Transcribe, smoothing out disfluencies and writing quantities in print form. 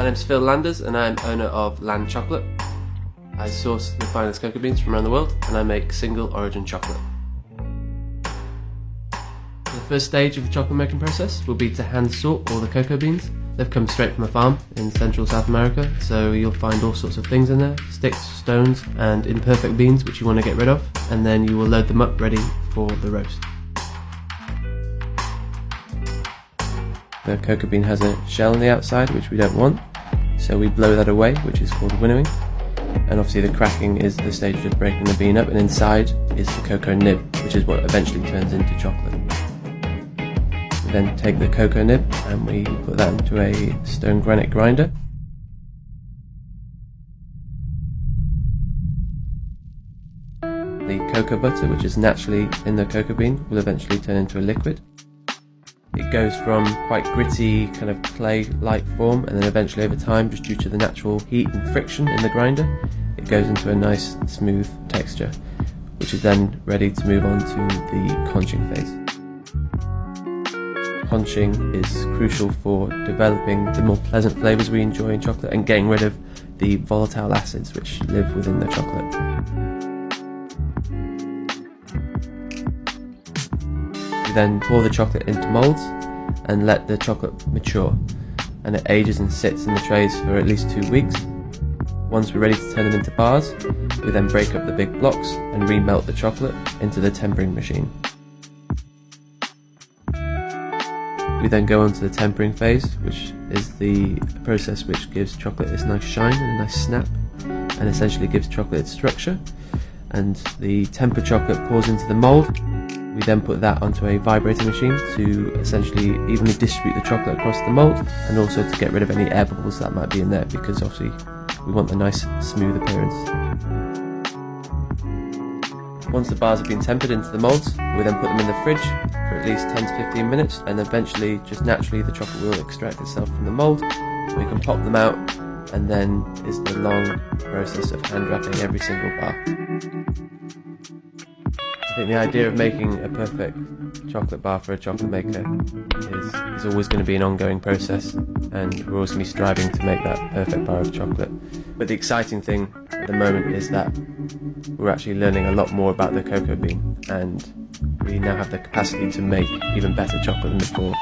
name's Phil Landers and I'm owner of Land Chocolate. I source the finest cocoa beans from around the world and I make single origin chocolate. The first stage of the chocolate making process will be to hand sort all the cocoa beans. They've come straight from a farm in Central South America, so you'll find all sorts of things in there, sticks, stones and imperfect beans which you want to get rid of, and then you will load them up ready for the roast. The cocoa bean has a shell on the outside which we don't want, so we blow that away, which is called winnowing. And obviously the cracking is the stage of just breaking the bean up, and inside is the cocoa nib, which is what eventually turns into chocolate. We then take the cocoa nib and we put that into a stone granite grinder. The cocoa butter, which is naturally in the cocoa bean, will eventually turn into a liquid. It goes from quite gritty, kind of clay-like form, and then eventually over time, just due to the natural heat and friction in the grinder, it goes into a nice smooth texture, which is then ready to move on to the conching phase. Conching is crucial for developing the more pleasant flavours we enjoy in chocolate and getting rid of the volatile acids which live within the chocolate. We then pour the chocolate into moulds and let the chocolate mature, and it ages and sits in the trays for at least 2 weeks. Once we're ready to turn them into bars, we then break up the big blocks and remelt the chocolate into the tempering machine. We then go on to the tempering phase, which is the process which gives chocolate this nice shine and a nice snap, and essentially gives chocolate its structure. And the tempered chocolate pours into the mould. We then put that onto a vibrating machine to essentially evenly distribute the chocolate across the mould, and also to get rid of any air bubbles that might be in there, because obviously we want a nice smooth appearance. Once the bars have been tempered into the moulds, we then put them in the fridge for at least 10 to 15 minutes, and eventually, just naturally, the chocolate will extract itself from the mould. We can pop them out, and then is the long process of hand wrapping every single bar. I think the idea of making a perfect chocolate bar for a chocolate maker is always going to be an ongoing process, and we're always going to be striving to make that perfect bar of chocolate. But the exciting thing at the moment is that we're actually learning a lot more about the cocoa bean, and we now have the capacity to make even better chocolate than before.